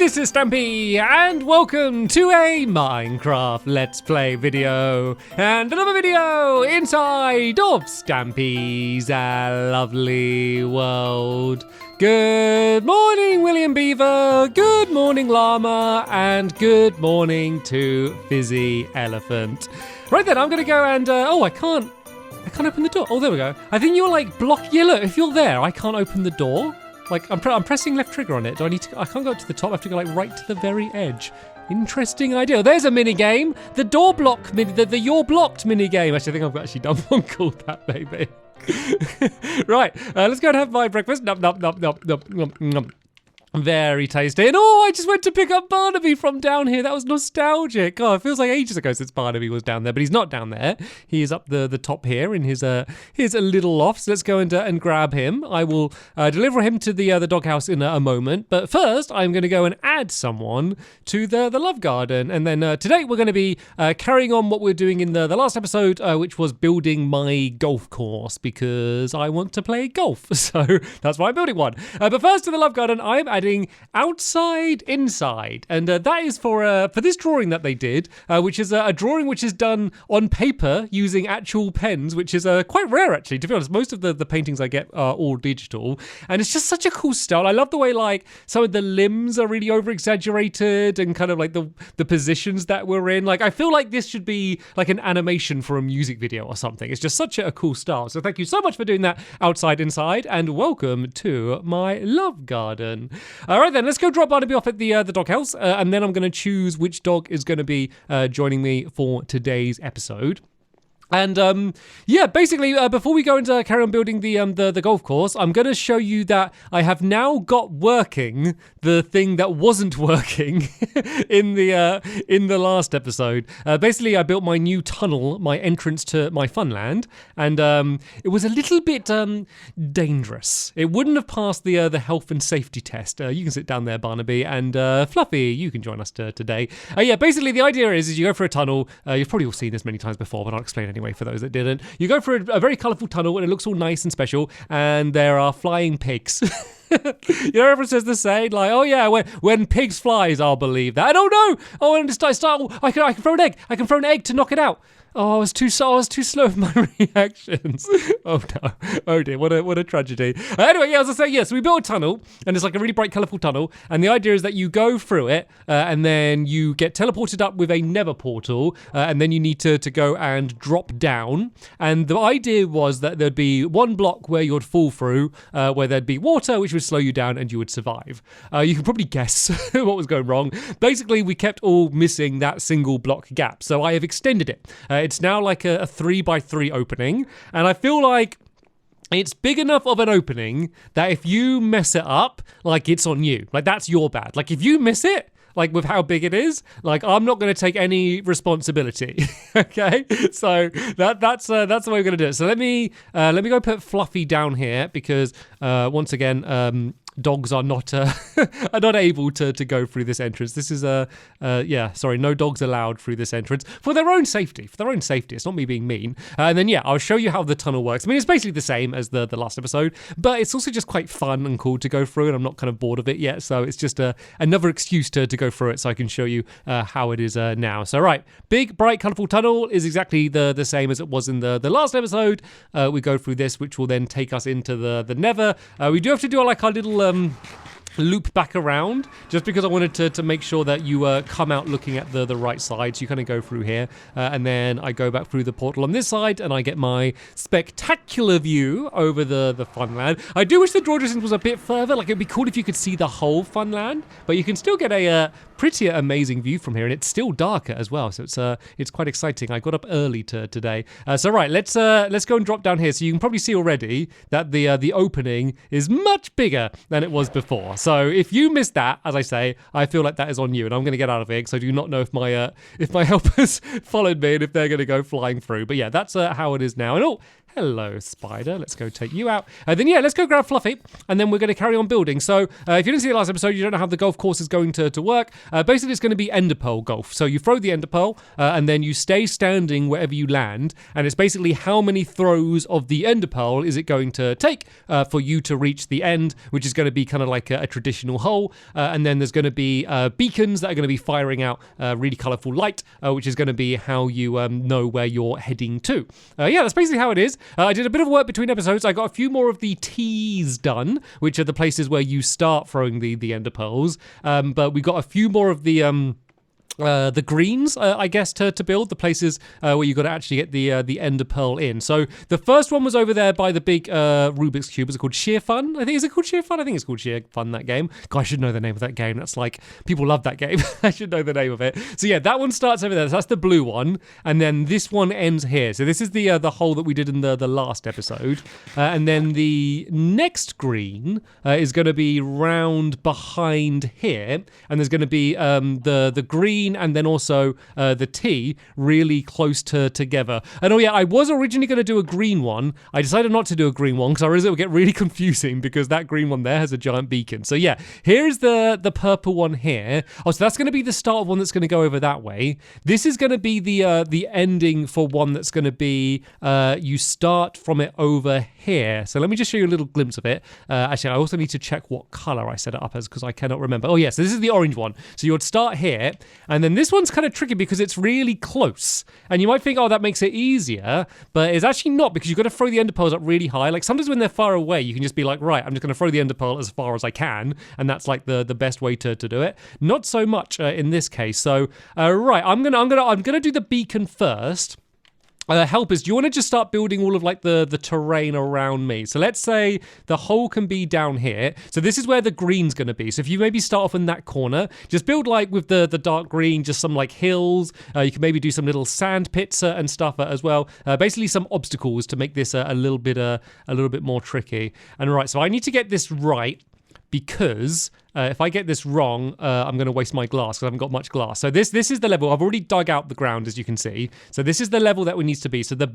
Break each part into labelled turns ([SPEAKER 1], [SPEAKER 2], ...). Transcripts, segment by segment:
[SPEAKER 1] this is Stampy, and welcome to a Minecraft Let's Play video, and another video inside of Stampy's lovely world. Good morning, William Beaver, good morning, Llama, and good morning to Fizzy Elephant. Right then, I'm gonna go and, I can't open the door. Oh, there we go. I think you're like yeah, look, if you're there, I can't open the door. Like, I'm pressing left trigger on it. Do I need to? I can't go up to the top. I have to go like right to the very edge. Interesting idea. There's a mini game. The door block the you're blocked mini game. Actually, I think I've actually done one called that, maybe. Right. Let's go and have my breakfast. Nom nom nom nom nom nom nom. Very tasty. And I just went to pick up Barnaby from down here. That was nostalgic. Oh, it feels like ages ago since Barnaby was down there, but he's not down there. He is up the top here in his little loft. So let's go and grab him. I will deliver him to the doghouse in a moment. But first, I'm going to go and add someone to the love garden. And then today we're going to be carrying on what we were doing in the last episode, which was building my golf course because I want to play golf. So that's why I'm building one. But first to the love garden, I'm adding outside inside, and that is for this drawing that they did, which is a drawing which is done on paper using actual pens, which is quite rare actually, to be honest. Most of the paintings I get are all digital, and it's just such a cool style. I love the way like some of the limbs are really over exaggerated and kind of like the positions that we're in. Like, I feel like this should be like an animation for a music video or something. It's just such a cool style. So thank you so much for doing that outside inside, and welcome to my love garden. All right, then, let's go drop Barnaby off at the doghouse, and then I'm going to choose which dog is going to be joining me for today's episode. And basically, before we go into carry on building the golf course, I'm going to show you that I have now got working the thing that wasn't working in the last episode. Basically, I built my new tunnel, my entrance to my Funland, and it was a little bit dangerous. It wouldn't have passed the health and safety test. You can sit down there, Barnaby, and Fluffy, you can join us today. Basically, the idea is you go for a tunnel. You've probably all seen this many times before, but I'll explain anyway for those that didn't. You go for a very colourful tunnel and it looks all nice and special, and there are flying pigs. You know, everyone says the saying, like, oh yeah, when pigs flies, I'll believe that. I don't know. Oh, and I can throw an egg. I can throw an egg to knock it out. Oh, I was too slow with my reactions. Oh no. Oh dear, what a tragedy. Anyway, as I say, yes, we built a tunnel, and it's like a really bright, colourful tunnel, and the idea is that you go through it, and then you get teleported up with a nether portal, and then you need to go and drop down. And the idea was that there'd be one block where you'd fall through, where there'd be water, which would slow you down, and you would survive. You can probably guess what was going wrong. Basically, we kept all missing that single block gap, so I have extended it. It's now like a 3x3 opening, and I feel like it's big enough of an opening that if you mess it up, like, it's on you. Like, that's your bad. Like, if you miss it, like, with how big it is, like, I'm not going to take any responsibility. Okay, so that's the way we're going to do it. So let me go put Fluffy down here because once again, dogs are not able to go through this entrance. This is no dogs allowed through this entrance for their own safety. It's not me being mean. And then I'll show you how the tunnel works. I mean, it's basically the same as the last episode, but it's also just quite fun and cool to go through, and I'm not kind of bored of it yet. So it's just another excuse to go through it, so I can show you how it is now. So right, big, bright, colourful tunnel is exactly the same as it was in the last episode. We go through this, which will then take us into the nether. We do have to do like our little loop back around, just because I wanted to make sure that you come out looking at the right side. So you kind of go through here, and then I go back through the portal on this side, and I get my spectacular view over the Funland. I do wish the draw distance was a bit further. Like, it'd be cool if you could see the whole Funland, but you can still get a pretty amazing view from here, and it's still darker as well, so it's quite exciting. I got up early today. So right, let's go and drop down here. So you can probably see already that the opening is much bigger than it was before. So if you missed that, as I say, I feel like that is on you, and I'm going to get out of here because I do not know if my helpers followed me and if they're going to go flying through. But yeah, that's how it is now. And Hello, spider. Let's go take you out. Then, yeah, let's go grab Fluffy, and then we're going to carry on building. So, if you didn't see the last episode, you don't know how the golf course is going to work. Basically, it's going to be ender pearl golf. So you throw the ender pearl, and then you stay standing wherever you land, and it's basically how many throws of the ender pearl is it going to take for you to reach the end, which is going to be kind of like a traditional hole. And then there's going to be beacons that are going to be firing out really colourful light, which is going to be how you know where you're heading to. Yeah, that's basically how it is. I did a bit of work between episodes. I got a few more of the T's done, which are the places where you start throwing the ender pearls. But we got a few more of the greens, I guess, to build the places where you got to actually get the ender pearl in. So the first one was over there by the big Rubik's Cube. Is it called Sheer Fun? Is it called Sheer Fun? I think it's called Sheer Fun, that game. God, I should know the name of that game. That's like, people love that game. I should know the name of it. So yeah, that one starts over there. So that's the blue one. And then this one ends here. So this is the hole that we did in the last episode. And then the next green is going to be round behind here. And there's going to be the green and then also the T really close together. And oh yeah, I was originally going to do a green one. I decided not to do a green one because I realized it would get really confusing because that green one there has a giant beacon. So yeah, here's the purple one here. Oh, so that's going to be the start of one that's going to go over that way. This is going to be the ending for one that's going to be you start from it over here. So let me just show you a little glimpse of it. Actually, I also need to check what color I set it up as because I cannot remember. Oh yes, this is the orange one. So you would start here. And then this one's kind of tricky because it's really close. And you might think, oh, that makes it easier. But it's actually not because you've got to throw the ender pearls up really high. Like sometimes when they're far away, you can just be like, right, I'm just going to throw the ender pearl as far as I can. And that's like the best way to do it. Not so much in this case. So, right, I'm gonna do the beacon first. Helpers, do you want to just start building all of like the terrain around me? So let's say the hole can be down here. So this is where the green's going to be. So if you maybe start off in that corner, just build like with the dark green, just some like hills. You can maybe do some little sand pits and stuff as well. Basically some obstacles to make this a little bit more tricky. And right, so I need to get this right because if I get this wrong, I'm going to waste my glass because I haven't got much glass. So this is the level. I've already dug out the ground, as you can see. So this is the level that we need to be. So the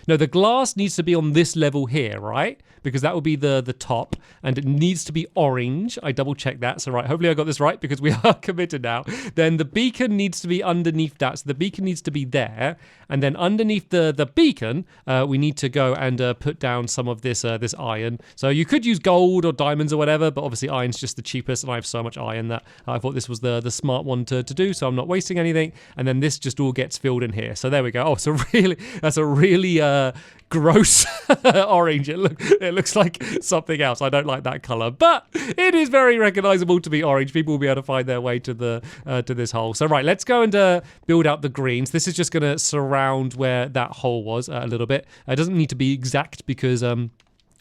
[SPEAKER 1] the glass needs to be on this level here, right? Because that will be the top, and it needs to be orange. I double checked that. So right, hopefully I got this right because we are committed now. Then the beacon needs to be underneath that. So the beacon needs to be there. And then underneath the beacon, we need to go and put down some of this iron. So you could use gold or diamonds or whatever, but obviously iron's just the cheapest, and I have so much iron that I thought this was the smart one to do, so I'm not wasting anything. And then this just all gets filled in here. So there we go. Oh, so really, that's a really gross orange. It looks like something else. I don't like that color, but it is very recognizable to be orange. People will be able to find their way to this hole. So right, let's go and build out the greens. This is just going to surround where that hole was a little bit. It doesn't need to be exact because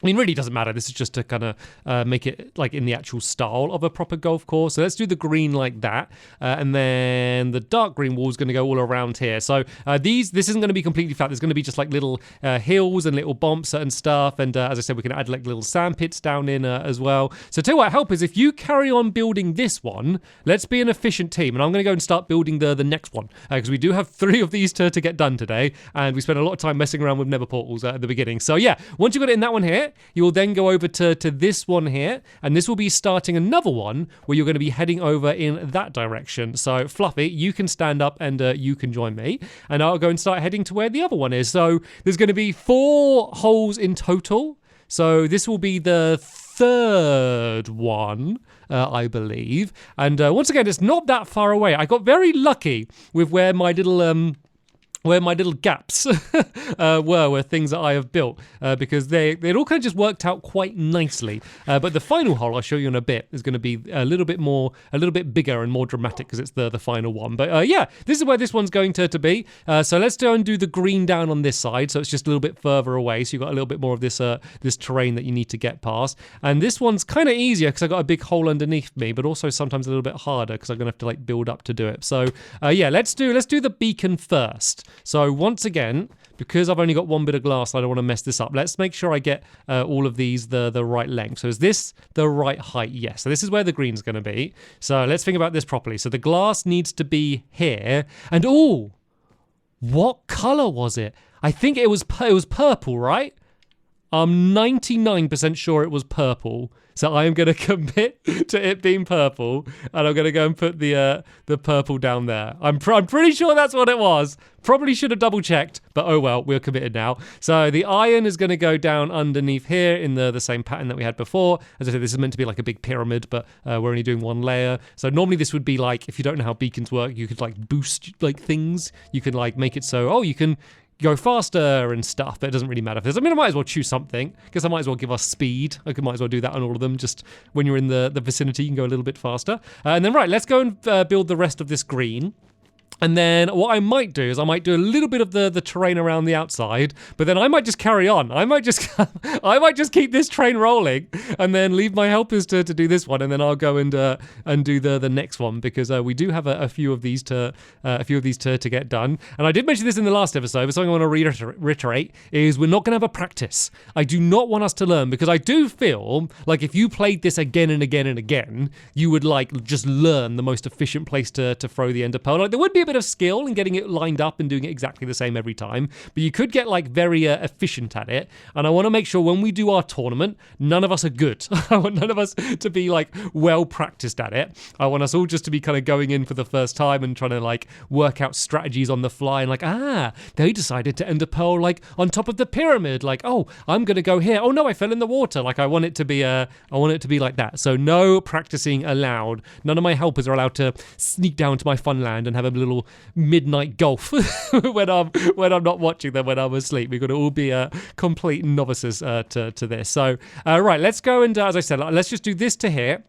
[SPEAKER 1] I mean, really doesn't matter. This is just to kind of make it like in the actual style of a proper golf course. So let's do the green like that. And then the dark green wall is going to go all around here. So this isn't going to be completely flat. There's going to be just like little hills and little bumps and stuff. And as I said, we can add like little sand pits down in as well. So tell you what, help is if you carry on building this one, let's be an efficient team. And I'm going to go and start building the next one because we do have 3 of these to get done today. And we spent a lot of time messing around with nether portals at the beginning. So yeah, once you've got it in that one here, you will then go over to this one here, and this will be starting another one where you're going to be heading over in that direction. So Fluffy, you can stand up and you can join me, and I'll go and start heading to where the other one is. So there's going to be 4 holes in total. So this will be the 3rd one, I believe. And once again, it's not that far away. I got very lucky with where my little gaps were things that I have built because they all kind of just worked out quite nicely. But the final hole I'll show you in a bit is going to be a little bit bigger and more dramatic because it's the final one. But yeah, this is where this one's going to be. So let's go and do the green down on this side. So it's just a little bit further away. So you've got a little bit more of this terrain that you need to get past. And this one's kind of easier because I've got a big hole underneath me, but also sometimes a little bit harder because I'm going to have to like build up to do it. So yeah, let's do the beacon first. So once again, because I've only got 1 bit of glass, I don't want to mess this up. Let's make sure I get all of these the right length. So is this the right height? Yes. So this is where the green's going to be. So let's think about this properly. So the glass needs to be here. And what color was it? I think it was purple, right? I'm 99% sure it was purple. So I am going to commit to it being purple, and I'm going to go and put the purple down there. I'm pretty sure that's what it was. Probably should have double checked, but oh well, we're committed now. So the iron is going to go down underneath here in the same pattern that we had before. As I said, this is meant to be like a big pyramid, but we're only doing one layer. So normally this would be like, if you don't know how beacons work, you could like boost like things. You can like make it so, you can go faster and stuff, but it doesn't really matter for this. I mean, I might as well choose something, because I might as well give us speed. I might as well do that on all of them. Just when you're in the vicinity, you can go a little bit faster. And then, right, let's go and build the rest of this green. And then what I might do is I might do a little bit of the terrain around the outside, but then I might just carry on. I might just keep this train rolling, and then leave my helpers to do this one, and then I'll go and do the next one, because we do have a few of these to get done. And I did mention this in the last episode, but something I want to reiterate is we're not going to have a practice. I do not want us to learn, because I do feel like if you played this again and again and again, you would like just learn the most efficient place to throw the ender pearl. Like there would be a bit of skill in getting it lined up and doing it exactly the same every time, but you could get like very efficient at it. And I want to make sure when we do our tournament, none of us are good. I want none of us to be like well practiced at it. I want us all just to be kind of going in for the first time and trying to like work out strategies on the fly, and like, they decided to end a pearl like on top of the pyramid, like, I'm gonna go here, oh no, I fell in the water. Like I want it to be like that. So no practicing allowed. None of my helpers are allowed to sneak down to my Funland and have a little midnight golf when I'm not watching them when I'm asleep. We've got to all be complete novices to this. So right, let's go and as I said, let's just do this to here.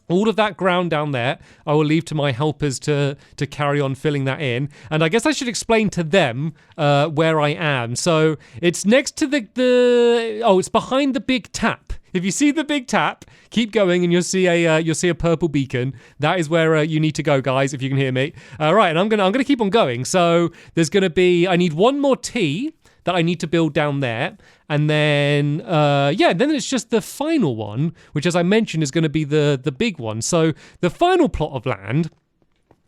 [SPEAKER 1] All of that ground down there, I will leave to my helpers to carry on filling that in. And I guess I should explain to them where I am. So it's next to it's behind the big tap. If you see the big tap, keep going and you'll see a purple beacon. That is where you need to go, guys, if you can hear me. Right, and I'm gonna keep on going. So there's gonna be, I need one more T that I need to build down there. And then, then it's just the final one, which, as I mentioned, is going to be the big one. So the final plot of land,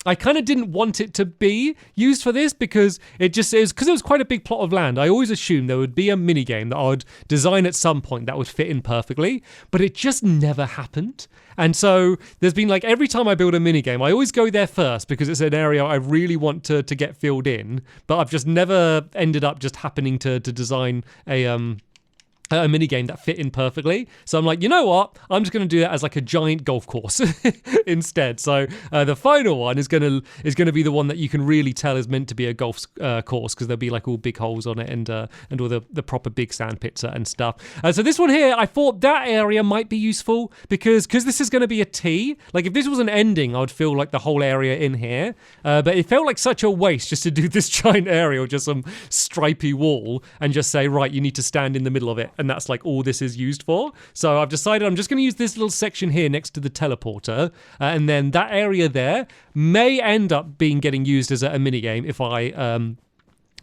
[SPEAKER 1] I kind of didn't want it to be used for this, because it was quite a big plot of land. I always assumed there would be a mini game that I would design at some point that would fit in perfectly, but it just never happened. And so there's been like, every time I build a mini game, I always go there first because it's an area I really want to get filled in, but I've just never ended up just happening to design a mini game that fit in perfectly. So I'm like, you know what? I'm just going to do that as like a giant golf course instead. So the final one is going to be the one that you can really tell is meant to be a golf course, because there'll be like all big holes on it and all the proper big sand pits and stuff. So this one here, I thought that area might be useful because this is going to be a T. Like if this was an ending, I would feel like the whole area in here. But it felt like such a waste just to do this giant area or just some stripy wall and just say, right, you need to stand in the middle of it. And that's like all this is used for. So I've decided I'm just going to use this little section here next to the teleporter, and then that area there may end up getting used as a mini game if I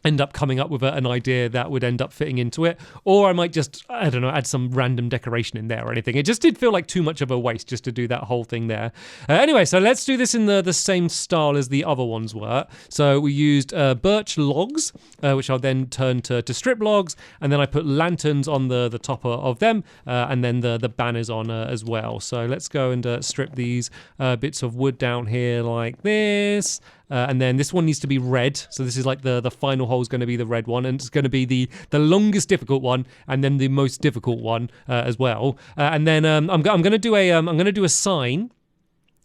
[SPEAKER 1] end up coming up with an idea that would end up fitting into it, or I might just, I don't know, add some random decoration in there or anything. It just did feel like too much of a waste just to do that whole thing there. Anyway, so let's do this in the same style as the other ones were. So we used birch logs, which I'll then turn to strip logs, and then I put lanterns on the top of them, and then the banners on as well. So let's go and strip these bits of wood down here like this. And then this one needs to be red. So this is like the final hole is going to be the red one, and it's going to be the longest difficult one, and then the most difficult one as well. And then I'm going to do a sign.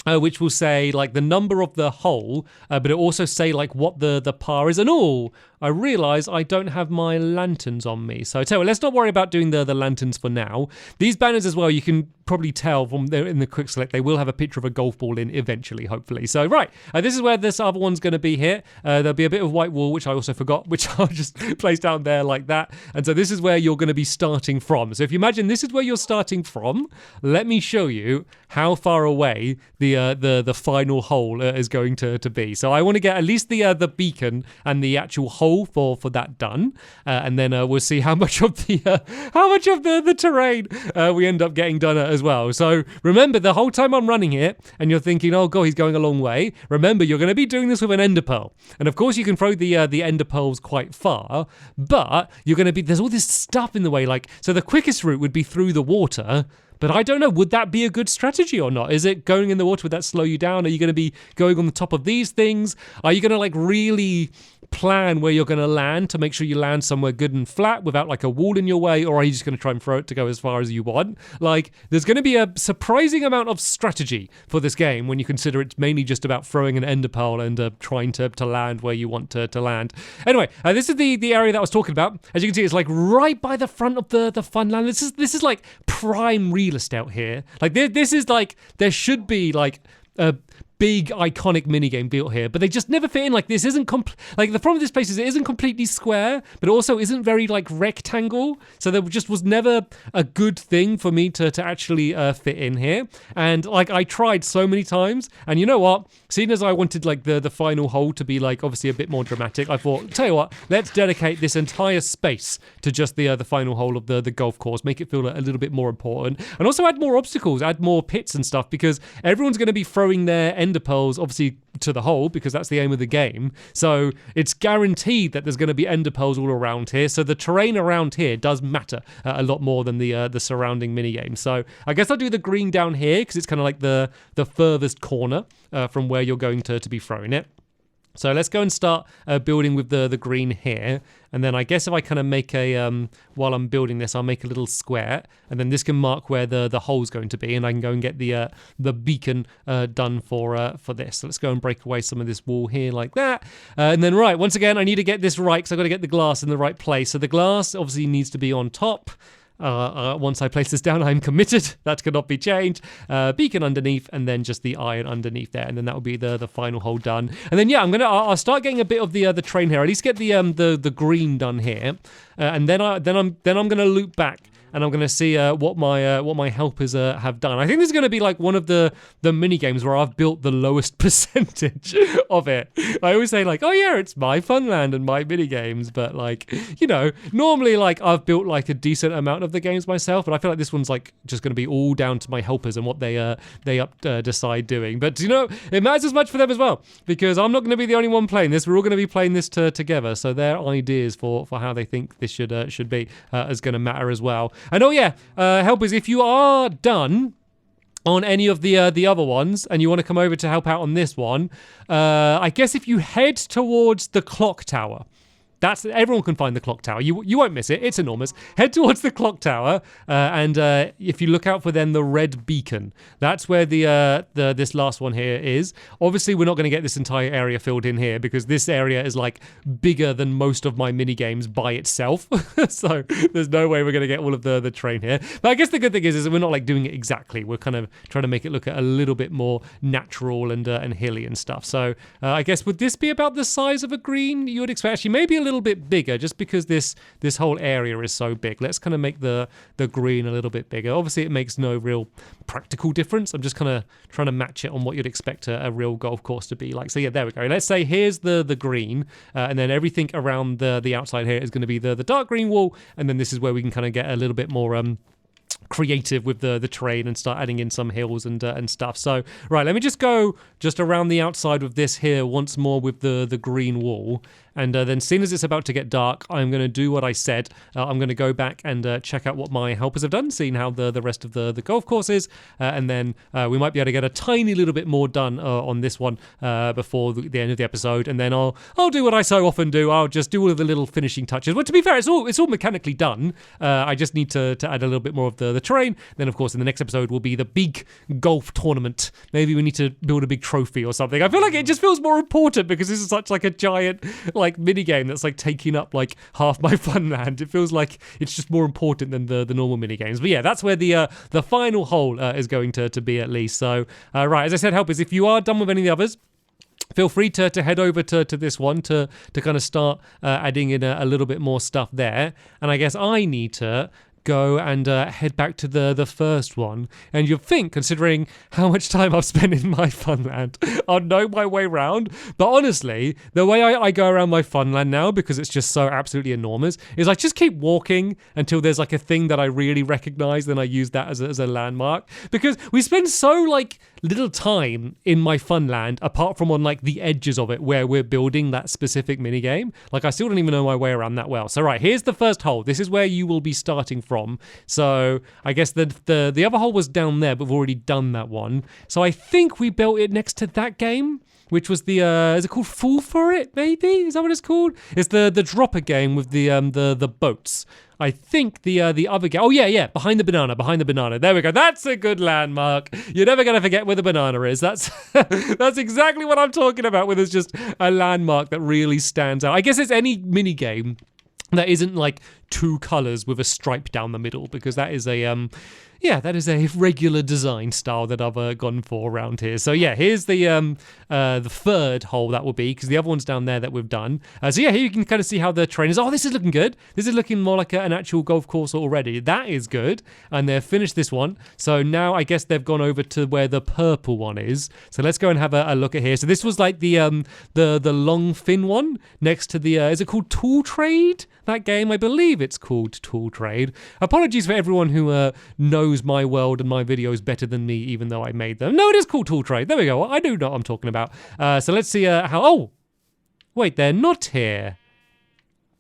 [SPEAKER 1] Which will say like the number of the hole, but it also say like what the par is. And I realise I don't have my lanterns on me. So I tell you what, let's not worry about doing the lanterns for now. These banners as well, you can probably tell from there in the quick select, they will have a picture of a golf ball in eventually, hopefully. So right, this is where this other one's going to be here. There'll be a bit of white wall, which I also forgot, which I'll just place down there like that. And so this is where you're going to be starting from. So if you imagine this is where you're starting from, let me show you how far away the final hole is going to be. So I want to get at least the beacon and the actual hole for that done, and then we'll see how much of the terrain we end up getting done as well. So remember, the whole time I'm running it and you're thinking, oh god, he's going a long way, remember you're going to be doing this with an ender pearl. And of course you can throw the ender pearls quite far, but you're going to be, there's all this stuff in the way, like, so the quickest route would be through the water. But I don't know, would that be a good strategy or not? Is it going in the water, would that slow you down? Are you going to be going on the top of these things? Are you going to like really plan where you're going to land to make sure you land somewhere good and flat without like a wall in your way? Or are you just going to try and throw it to go as far as you want? Like, there's going to be a surprising amount of strategy for this game when you consider it's mainly just about throwing an ender pearl and trying to land where you want to land. Anyway, this is the area that I was talking about. As you can see, it's like right by the front of the Funland. This is like prime real estate out here. Like this is like, there should be like a big iconic minigame built here, but they just never fit in. Like this isn't like the problem with this place is it isn't completely square, but it also isn't very like rectangle. So there just was never a good thing for me to actually fit in here. And like I tried so many times, and you know what? Seeing as I wanted like the final hole to be like obviously a bit more dramatic, I thought, tell you what, let's dedicate this entire space to just the final hole of the golf course, make it feel a little bit more important, and also add more obstacles, add more pits and stuff, because everyone's going to be throwing their ender pearls obviously to the hole because that's the aim of the game. So it's guaranteed that there's going to be ender pearls all around here. So the terrain around here does matter a lot more than the surrounding mini game. So I guess I'll do the green down here because it's kind of like the furthest corner from where you're going to be throwing it. So let's go and start building with the green here. And then I guess if I kind of make a, while I'm building this, I'll make a little square. And then this can mark where the hole's going to be. And I can go and get the beacon done for this. So let's go and break away some of this wall here like that. And then, right, once again, I need to get this right because I've got to get the glass in the right place. So the glass obviously needs to be on top. Once I place this down, I'm committed. That cannot be changed. Beacon underneath, and then just the iron underneath there, and then that will be the final hole done. And then yeah, I'll start getting a bit of the train here. At least get the green done here, and then I'm gonna loop back. And I'm going to see what my helpers have done. I think this is going to be like one of the mini games where I've built the lowest percentage of it. I always say like, oh yeah, it's my Funland and my mini games, but like, you know, normally like I've built like a decent amount of the games myself, but I feel like this one's like just going to be all down to my helpers and what they decide doing. But you know, it matters as much for them as well because I'm not going to be the only one playing this. We're all going to be playing this together, so their ideas for how they think this should be is going to matter as well. And oh yeah, helpers, if you are done on any of the other ones and you want to come over to help out on this one, I guess if you head towards the clock tower, everyone can find the clock tower. You won't miss it. It's enormous. Head towards the clock tower, and if you look out for then the red beacon, that's where this last one here is. Obviously, we're not going to get this entire area filled in here because this area is like bigger than most of my mini games by itself. So there's no way we're going to get all of the train here. But I guess the good thing is that we're not like doing it exactly. We're kind of trying to make it look a little bit more natural and hilly and stuff. So I guess would this be about the size of a green? You would expect actually maybe a little bit bigger just because this whole area is so big. Let's kind of make the green a little bit bigger. Obviously it makes no real practical difference. I'm just kind of trying to match it on what you'd expect a real golf course to be like. So yeah, there we go. Let's say here's the green, and then everything around the outside here is going to be the dark green wall, and then this is where we can kind of get a little bit more creative with the terrain and start adding in some hills and stuff. So right, let me just go just around the outside with this here once more with the green wall. And then seeing as it's about to get dark, I'm going to do what I said. I'm going to go back and check out what my helpers have done, seeing how the rest of the golf course is. And then we might be able to get a tiny little bit more done on this one before the end of the episode. And then I'll do what I so often do. I'll just do all of the little finishing touches. Well, to be fair, it's all mechanically done. I just need to add a little bit more of the terrain. Then, of course, in the next episode will be the big golf tournament. Maybe we need to build a big trophy or something. I feel like it just feels more important because this is such like a giant like mini game that's like taking up like half my Funland. It feels like it's just more important than the normal mini games. But yeah, that's where the final hole is going to be at least. So right, as I said, helpers, if you are done with any of the others, feel free to head over to this one to kind of start adding in a little bit more stuff there. And I guess I need to go and head back to the first one. And you'd think, considering how much time I've spent in my Funland, I'll know my way around. But honestly, the way I go around my Funland now, because it's just so absolutely enormous, is I just keep walking until there's like a thing that I really recognize, then I use that as a landmark. Because we spend so like little time in my Funland, apart from on like the edges of it where we're building that specific minigame. Like I still don't even know my way around that well. So right, here's the first hole. This is where you will be starting from. So I guess the other hole was down there, but we've already done that one. So I think we built it next to that game, which was the is it called Fall for It? Maybe is that what it's called? It's the dropper game with the boats. I think the other game. Oh yeah, behind the banana. There we go. That's a good landmark. You're never gonna forget where the banana is. That's that's exactly what I'm talking about. Where there's just a landmark that really stands out. I guess it's any mini game that isn't like two colors with a stripe down the middle, because that is a that is a regular design style that I've gone for around here. So yeah, here's the third hole that will be, because the other one's down there that we've done. So yeah, here you can kind of see how the terrain is. Oh, this is looking good. This is looking more like an actual golf course already. That is good. And they've finished this one. So now I guess they've gone over to where the purple one is. So let's go and have a look at here. So this was like the long fin one next to the is it called Tool Trade? That game, I believe it's called Tool Trade. Apologies for everyone who knows my world and my videos better than me, even though I made them. No, it is called Tool Trade. There we go. I do know what I'm talking about. So let's see how... Oh! Wait, they're not here.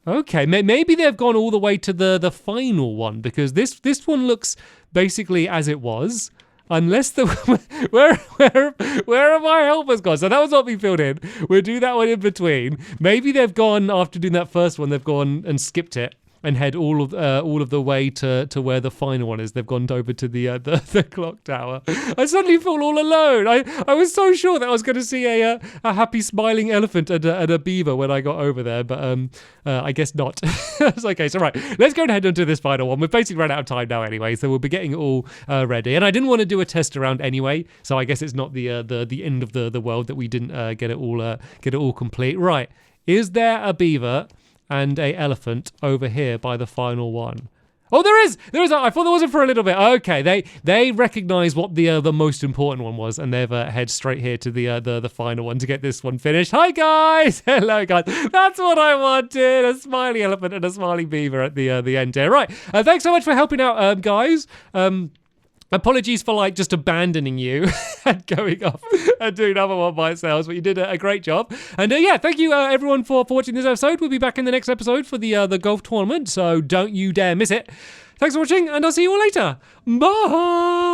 [SPEAKER 1] Okay, maybe they've gone all the way to the final one, because this one looks basically as it was. Unless the where have my helpers gone? So that was what we filled in. We'll do that one in between. Maybe they've gone after doing that first one. They've gone and skipped it and head all of the way to where the final one is. They've gone over to the clock tower. I suddenly feel all alone. I was so sure that I was going to see a happy smiling elephant and a beaver when I got over there, but I guess not. It's okay. So right, let's go and head into this final one. We've basically run out of time now anyway, so we'll be getting it all ready. And I didn't want to do a test around anyway, so I guess it's not the end of the world that we didn't get it all complete. Right, is there a beaver and a elephant over here by the final one? Oh, there is. I thought there wasn't for a little bit. Okay, they recognise what the most important one was, and they've head straight here to the final one to get this one finished. Hi guys, hello guys. That's what I wanted. A smiley elephant and a smiley beaver at the end here. Right. Thanks so much for helping out, guys. Apologies for like just abandoning you and going off and doing another one by ourselves, but you did a great job. And yeah, thank you everyone for watching this episode. We'll be back in the next episode for the golf tournament, so don't you dare miss it. Thanks for watching, and I'll see you all later. Bye!